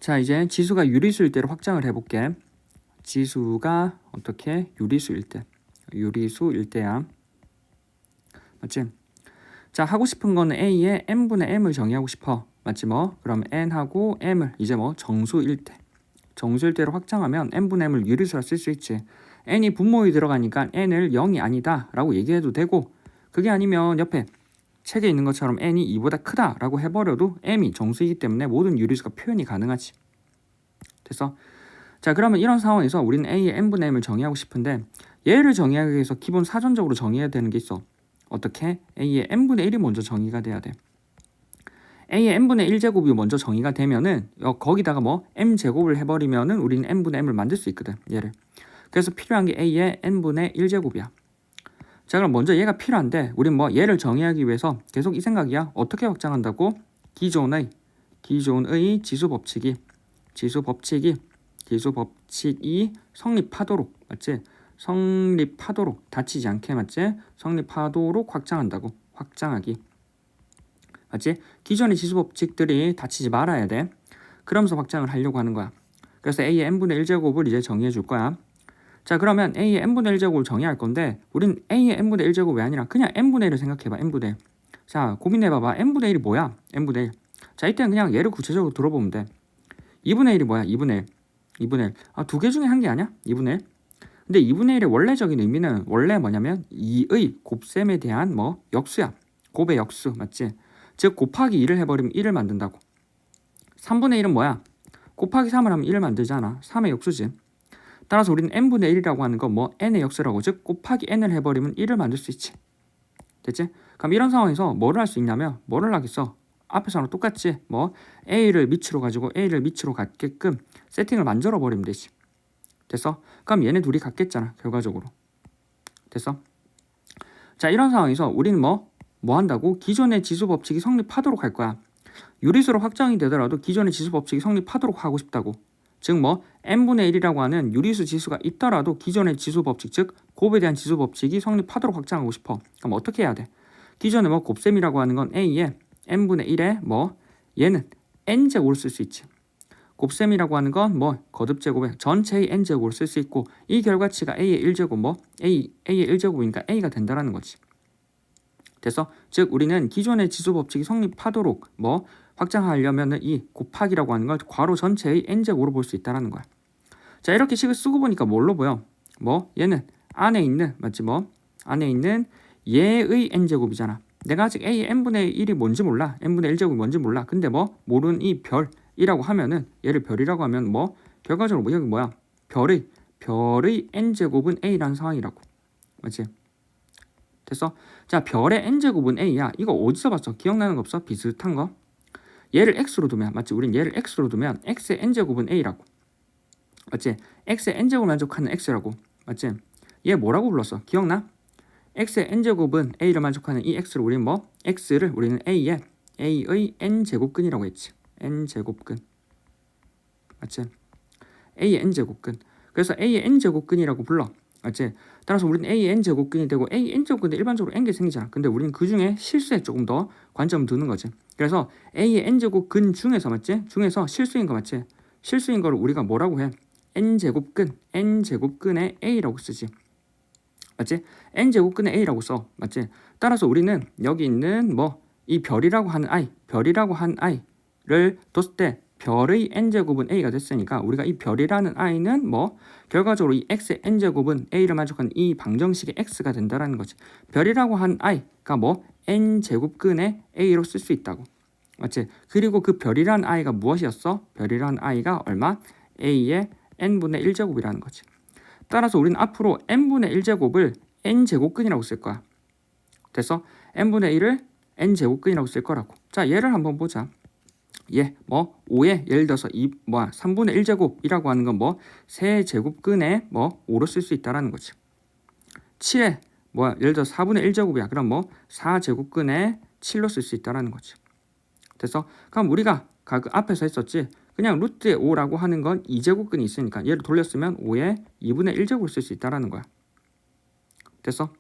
자, 이제 지수가 유리수일 때로 확장을 해볼게. 지수가 어떻게 유리수일 때, 유리수일 때야. 맞지? 자, 하고 싶은 거는 A에 n분의 m을 정의하고 싶어. 맞지 뭐? 그럼 n하고 m을 이제 뭐 정수일 때, 정수일 때로 확장하면 n분의 m을 유리수라 쓸 수 있지. n이 분모에 들어가니까 n을 0이 아니다 라고 얘기해도 되고, 그게 아니면 옆에 책에 있는 것처럼 n이 2보다 크다 라고 해버려도 m이 정수이기 때문에 모든 유리수가 표현이 가능하지. 됐어? 자, 그러면 이런 상황에서 우리는 a의 n분의 m을 정의하고 싶은데, 얘를 정의하기 위해서 기본 사전적으로 정의해야 되는 게 있어. 어떻게? a의 n분의 1이 먼저 정의가 돼야 돼. a의 n분의 1제곱이 먼저 정의가 되면은 거기다가 뭐 m제곱을 해버리면은 우리는 n분의 m을 만들 수 있거든, 얘를. 그래서 필요한 게 a의 n분의 1제곱이야. 자, 그럼 먼저 얘가 필요한데 우린 뭐 얘를 정의하기 위해서 계속 이 생각이야. 어떻게 확장한다고? 기존의 지수법칙이 성립하도록, 맞지? 성립하도록, 다치지 않게, 맞지? 성립하도록 확장한다고. 확장하기, 맞지? 기존의 지수법칙들이 다치지 말아야 돼. 그러면서 확장을 하려고 하는 거야. 그래서 a의 n분의 1제곱을 이제 정의해 줄 거야. 자, 그러면 a의 n분의 1제곱을 정의할 건데 우린 a의 n분의 1제곱이 아니라 그냥 n분의 1을 생각해봐. n분의 1. 자, 고민해봐봐. n분의 1이 뭐야? n분의 1. 자, 이때는 그냥 얘를 구체적으로 들어보면 돼. 2분의 1이 뭐야? 2분의 1. 2분의 1. 아, 두 개 중에 한 개 아니야? 2분의 1. 근데 2분의 1의 원래적인 의미는 원래 뭐냐면 2의 곱셈에 대한 뭐 역수야. 곱의 역수, 맞지? 즉 곱하기 2를 해버리면 1을 만든다고. 3분의 1은 뭐야? 곱하기 3을 하면 1을 만들잖아. 3의 역수지. 따라서 우리는 n분의 1이라고 하는 건 뭐 n의 역수라고. 즉 곱하기 n을 해버리면 1을 만들 수 있지. 됐지? 그럼 이런 상황에서 뭐를 할 수 있냐면 뭐를 하겠어? 앞에서랑 똑같지? 뭐 a를 밑으로 가지고 a를 밑으로 갖게끔 세팅을 만들어 버리면 되지. 됐어? 그럼 얘네 둘이 같겠잖아, 결과적으로. 됐어? 자, 이런 상황에서 우리는 뭐 한다고? 기존의 지수 법칙이 성립하도록 할 거야. 유리수로 확장이 되더라도 기존의 지수 법칙이 성립하도록 하고 싶다고. 즉 뭐 n분의 1이라고 하는 유리수 지수가 있더라도 기존의 지수 법칙, 즉 곱에 대한 지수 법칙이 성립하도록 확장하고 싶어. 그럼 어떻게 해야 돼? 기존에 뭐 곱셈이라고 하는 건 a에 n분의 1에 뭐 얘는 n제곱을 쓸 수 있지. 곱셈이라고 하는 건 뭐 거듭제곱에 전체의 n제곱을 쓸 수 있고, 이 결과치가 a의 1제곱 뭐 a의 1제곱이니까 a가 된다라는 거지. 됐어? 즉 우리는 기존의 지수 법칙이 성립하도록 뭐 확장하려면은 이 곱하기라고 하는 걸 괄호 전체의 n제곱으로 볼 수 있다라는 거야. 자, 이렇게 식을 쓰고 보니까 뭘로 보여? 뭐 얘는 안에 있는, 맞지? 뭐 안에 있는 얘의 n제곱이잖아. 내가 아직 a의 n분의 1이 뭔지 몰라. n분의 1제곱이 뭔지 몰라. 근데 뭐 모르는 이 별이라고 하면은, 얘를 별이라고 하면 뭐 결과적으로 뭐 여기 뭐야? 별의 n제곱은 a라는 상황이라고. 맞지? 됐어? 자, 별의 n제곱은 a야. 이거 어디서 봤어? 기억나는 거 없어? 비슷한 거? 얘를 x로 두면, 맞지? 우린 얘를 x로 두면 x의 n제곱은 a라고. 맞지? x의 n제곱을 만족하는 x라고. 맞지? 얘 뭐라고 불렀어? 기억나? x의 n제곱은 a를 만족하는 이 x를 우리는 뭐? x를 우리는 a의 n제곱근이라고 했지. n제곱근. 맞지? a의 n제곱근. 그래서 a의 n제곱근이라고 불러. 맞지? 따라서 우리는 a의 n제곱근이 되고 a n제곱근데 일반적으로 n개 생기잖아. 근데 우리는 그 중에 실수에 조금 더 관점을 두는 거지. 그래서 a의 n제곱근 중에서, 맞지? 중에서 실수인 거, 맞지? 실수인 거를 우리가 뭐라고 해? n제곱근의 a라고 쓰지. 맞지? n제곱근의 a라고 써. 맞지? 따라서 우리는 여기 있는 뭐 이 별이라고 하는 i를 뒀을 때 별의 n제곱은 a가 됐으니까 우리가 이 별이라는 i는 뭐 결과적으로 이 x의 n제곱은 a를 만족하는 이 방정식의 x가 된다라는 거지. 별이라고 한 i가 뭐 n제곱근의 a로 쓸 수 있다고. 맞지? 그리고 그 별이라는 i가 무엇이었어? 별이라는 i가 얼마? a의 n분의 1제곱이라는 거지. 따라서 우리는 앞으로 n분의 1제곱을 n제곱근이라고 쓸 거야. 됐어? n분의 1을 n제곱근이라고 쓸 거라고. 자, 얘를 한번 보자. 얘 뭐 5에 예를 들어서 3분의 1제곱이라고 하는 건 뭐 세제곱근에 뭐 5로 쓸 수 있다라는 거지. 7에 예를 들어 4분의 1제곱이야. 그럼 뭐 4제곱근에 7로 쓸 수 있다라는 거지. 됐어? 그럼 우리가 그 앞에서 했었지. 그냥 루트의 5라고 하는 건 2제곱근이 있으니까 얘를 돌렸으면 5에 2분의 1제곱을 쓸 수 있다라는 거야. 됐어?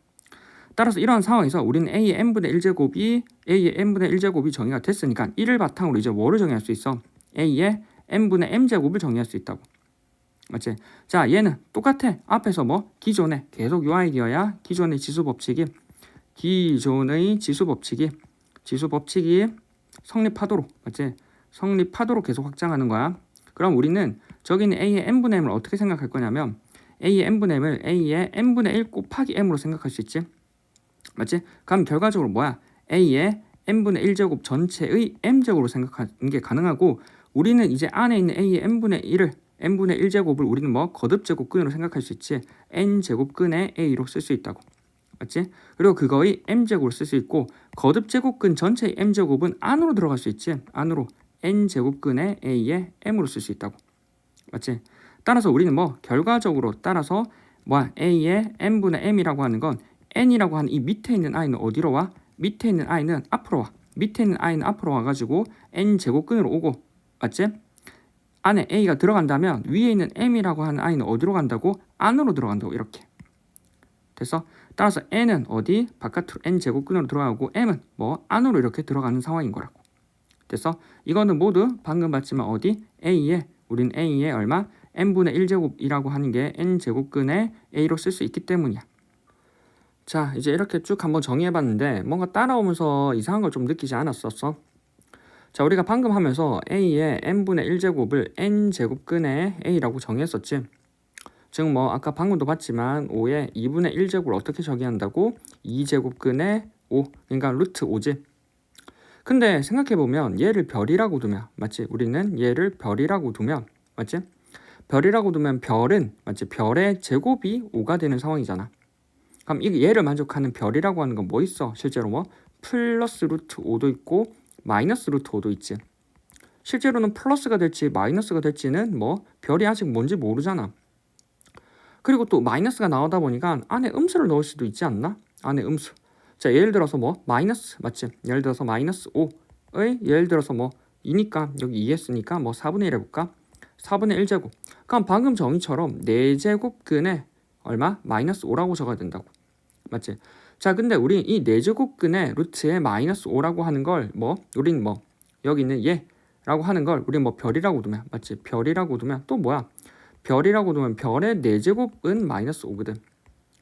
따라서 이러한 상황에서 우리는 a의 n분의 1제곱이 정의가 됐으니까 이를 바탕으로 이제 뭐를 정의할 수 있어? a의 n분의 m제곱을 정의할 수 있다고. 맞지? 자, 얘는 똑같아. 앞에서 뭐 기존에 계속 요 아이디어야. 기존의 지수법칙이 성립하도록, 맞지? 성립하도록 계속 확장하는 거야. 그럼 우리는 저기 있는 a의 n분의 m을 어떻게 생각할 거냐면 a의 n분의 m을 a의 n분의 1 곱하기 m으로 생각할 수 있지. 맞지? 그럼 결과적으로 뭐야? a의 n분의 1제곱 전체의 m제곱으로 생각하는 게 가능하고, 우리는 이제 안에 있는 a의 n분의 1제곱을 우리는 뭐 거듭제곱근으로 생각할 수 있지. n제곱근의 a로 쓸 수 있다고. 맞지? 그리고 그거의 m제곱으로 쓸 수 있고, 거듭제곱근 전체의 m제곱은 안으로 들어갈 수 있지. 안으로 n제곱근의 a의 m으로 쓸 수 있다고. 맞지? 따라서 우리는 뭐 결과적으로 따라서 뭐야? a의 n분의 m이라고 하는 건 n이라고 하는 이 밑에 있는 i는 어디로 와? 밑에 있는 i는 앞으로 와. 밑에 있는 i는 앞으로 와가지고 n제곱근으로 오고, 맞지? 안에 a가 들어간다면 위에 있는 m이라고 하는 i는 어디로 간다고? 안으로 들어간다고. 이렇게 됐어? 따라서 n은 어디? 바깥으로 n제곱근으로 들어가고 m은 뭐 안으로 이렇게 들어가는 상황인 거라고. 됐어? 이거는 모두 방금 봤지만 어디? 우린 a의 얼마? n분의 1제곱이라고 하는 게 n제곱근의 a로 쓸 수 있기 때문이야. 자, 이제 이렇게 쭉 한번 정의해봤는데 뭔가 따라오면서 이상한 걸 좀 느끼지 않았었어? 자, 우리가 방금 하면서 a의 n분의 1제곱을 n제곱근의 a라고 정의했었지. 즉 뭐 아까 방금도 봤지만 5의 2분의 1제곱을 어떻게 정의한다고? 2제곱근의 5, 그러니까 루트 5지. 근데 생각해보면 얘를 별이라고 두면, 맞지? 우리는 얘를 별이라고 두면, 맞지? 별이라고 두면 별은, 맞지? 별의 제곱이 5가 되는 상황이잖아. 그럼 얘를 만족하는 별이라고 하는 건 뭐 있어? 실제로 뭐 플러스 루트 5도 있고 마이너스 루트 5도 있지. 실제로는 플러스가 될지 마이너스가 될지는 뭐 별이 아직 뭔지 모르잖아. 그리고 또 마이너스가 나오다 보니까 안에 음수를 넣을 수도 있지 않나? 안에 음수. 자, 예를 들어서 뭐 마이너스, 맞지? 예를 들어서 마이너스 5의 예를 들어서 뭐 2니까 여기 2 했으니까 뭐 4분의 1 해볼까? 4분의 1제곱. 그럼 방금 정의처럼 4제곱근에 얼마? 마이너스 5라고 적어야 된다고. 맞지? 자, 근데 우리 이 4제곱근의 루트에 마이너스 5라고 하는 걸 뭐 우린 뭐 여기 있는 얘라고 하는 걸 우리 뭐 별이라고 두면, 맞지? 별이라고 두면 또 뭐야? 별이라고 두면 별의 4제곱은 마이너스 5거든.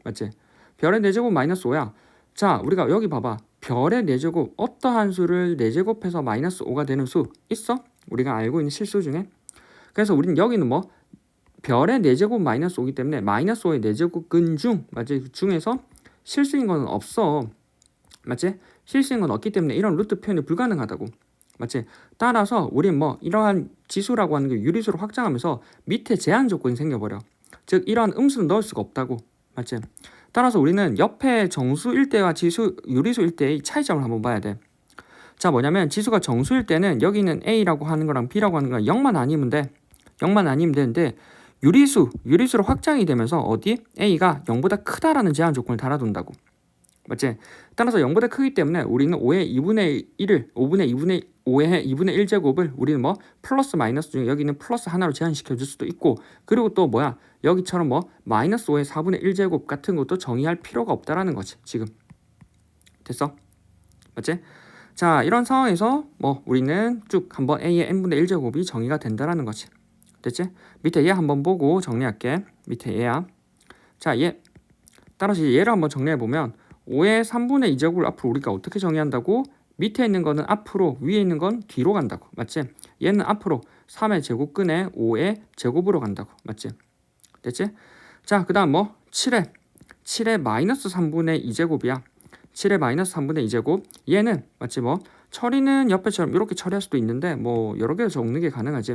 맞지? 별의 4제곱 마이너스 5야. 자, 우리가 여기 봐봐. 별의 4제곱 어떠한 수를 4제곱해서 마이너스 5가 되는 수 있어? 우리가 알고 있는 실수 중에. 그래서 우리는 여기는 뭐 별의 4제곱 마이너스 5이기 때문에 마이너스 5의 4제곱근 중, 맞지? 중에서 실수인 건 없어. 맞지? 실수인 건 없기 때문에 이런 루트 표현이 불가능하다고. 맞지? 따라서 우린 뭐 이러한 지수라고 하는 게 유리수로 확장하면서 밑에 제한 조건이 생겨버려. 즉 이러한 음수는 넣을 수가 없다고. 맞지? 따라서 우리는 옆에 정수일 때와 지수 유리수일 때의 차이점을 한번 봐야 돼. 자, 뭐냐면 지수가 정수일 때는 여기는 a라고 하는 거랑 b라고 하는 거랑 0만 아니면 돼. 0만 아니면 되는데 유리수로 확장이 되면서 어디? a가 0보다 크다라는 제한 조건을 달아둔다고. 맞지? 따라서 0보다 크기 때문에 우리는 5의 2분의 1을 5의 2분의 1제곱을 우리는 뭐 플러스 마이너스 중에 여기는 플러스 하나로 제한시켜 줄 수도 있고, 그리고 또 뭐야? 여기처럼 뭐 마이너스 5의 4분의 1제곱 같은 것도 정의할 필요가 없다라는 거지. 지금 됐어? 맞지? 자, 이런 상황에서 뭐 우리는 쭉 한번 a의 n분의 1제곱이 정의가 된다라는 거지. 됐지? 밑에 얘 한번 보고 정리할게. 밑에 얘야. 자, 얘 따라서 얘를 한번 정리해보면 5의 3분의 2제곱을 앞으로 우리가 어떻게 정의한다고? 밑에 있는 거는 앞으로, 위에 있는 건 뒤로 간다고. 맞지? 얘는 앞으로 3의 제곱근에 5의 제곱으로 간다고. 맞지? 됐지? 자, 그 다음 뭐 7의 마이너스 3분의 2제곱이야. 7의 마이너스 3분의 2제곱. 얘는 맞지? 뭐 처리는 옆에처럼 이렇게 처리할 수도 있는데 뭐 여러 개로 적는 게 가능하지.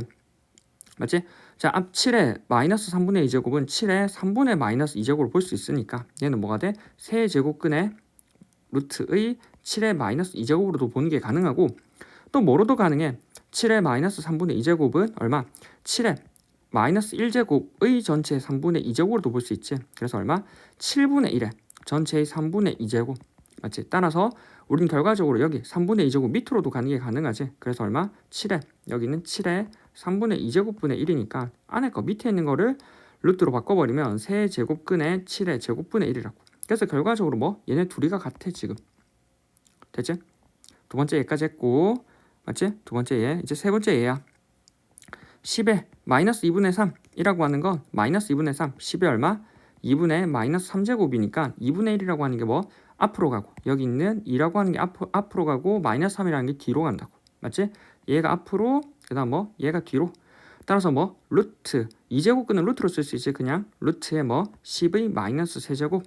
맞지? 자, 앞 7의 마이너스 3분의 2제곱은 7의 3분의 마이너스 2제곱으로 볼 수 있으니까 얘는 뭐가 돼? 세제곱근의 루트의 7의 마이너스 2제곱으로도 보는 게 가능하고, 또 뭐로도 가능해. 7의 마이너스 3분의 2제곱은 얼마? 7의 마이너스 1제곱의 전체의 3분의 2제곱으로도 볼 수 있지. 그래서 얼마? 7분의 1의 전체의 3분의 2제곱. 맞지? 따라서 우리는 결과적으로 여기 3분의 2제곱 밑으로도 가는 게 가능하지. 그래서 얼마? 7의 여기는 7의 3분의 2제곱분의 1이니까 안에 거 밑에 있는 거를 루트로 바꿔버리면 세제곱근의 7의 제곱분의 1이라고. 그래서 결과적으로 뭐 얘네 둘이가 같아 지금. 됐지? 두 번째 얘까지 했고, 맞지? 두 번째 얘. 이제 세 번째 얘야. 10의 마이너스 2분의 3이라고 하는 건 마이너스 2분의 3, 10의 얼마? 2분의 마이너스 3제곱이니까 2분의 1이라고 하는 게 뭐? 앞으로 가고 여기 있는 2라고 하는 게 앞으로 가고 마이너스 3이라는 게 뒤로 간다고. 맞지? 얘가 앞으로 그 다음 뭐? 얘가 뒤로. 따라서 뭐? 루트 2제곱근은 루트로 쓸 수 있지. 그냥 루트에 뭐? 10의 마이너스 세제곱.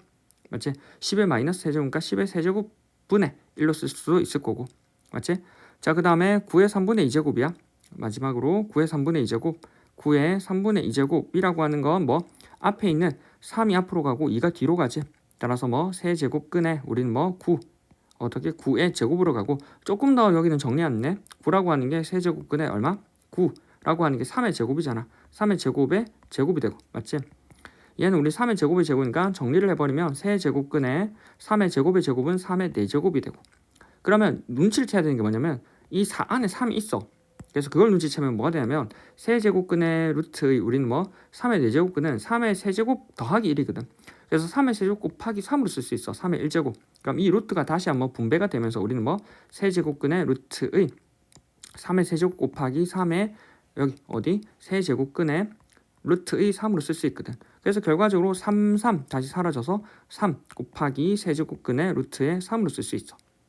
맞지? 10의 마이너스 세제곱이니까 10의 세제곱분의 1로 쓸 수도 있을 거고. 맞지? 자, 그 다음에 9의 3분의 2제곱이야. 마지막으로 9의 3분의 2제곱. 9의 3분의 2제곱이라고 하는 건 뭐? 앞에 있는 3이 앞으로 가고 2가 뒤로 가지. 따라서 뭐? 세제곱근에 우리는 뭐? 9. 어떻게 9의 제곱으로 가고 조금 더 여기는 정리 안 내. 9라고 하는 게 세제곱근에 얼마? 9라고 하는 게 3의 제곱이잖아. 3의 제곱의 제곱이 되고. 맞지? 얘는 우리 3의 제곱의 제곱이니까 정리를 해버리면 세제곱근에 3의 제곱의 제곱은 3의 4제곱이 되고. 그러면 눈치를 채야 되는 게 뭐냐면 이 안에 3이 있어. 그래서 그걸 눈치채면 뭐가 되냐면 세제곱근의 루트의 우리는 뭐 3의 4제곱근은 3의 세제곱 더하기 1이거든. 그래서 3의 세제곱 곱하기 3으로 쓸 수 있어. 3의 1제곱. 그럼 이 루트가 다시 한번 분배가 되면서 우리는 뭐 세제곱근의 루트의 3의 세제곱 곱하기 3의 여기 어디 세제곱근의 루트의 3으로 쓸 수 있거든. 그래서 결과적으로 3 다시 사라져서 3 곱하기 세제곱근의 루트의 3으로 쓸 수 있어.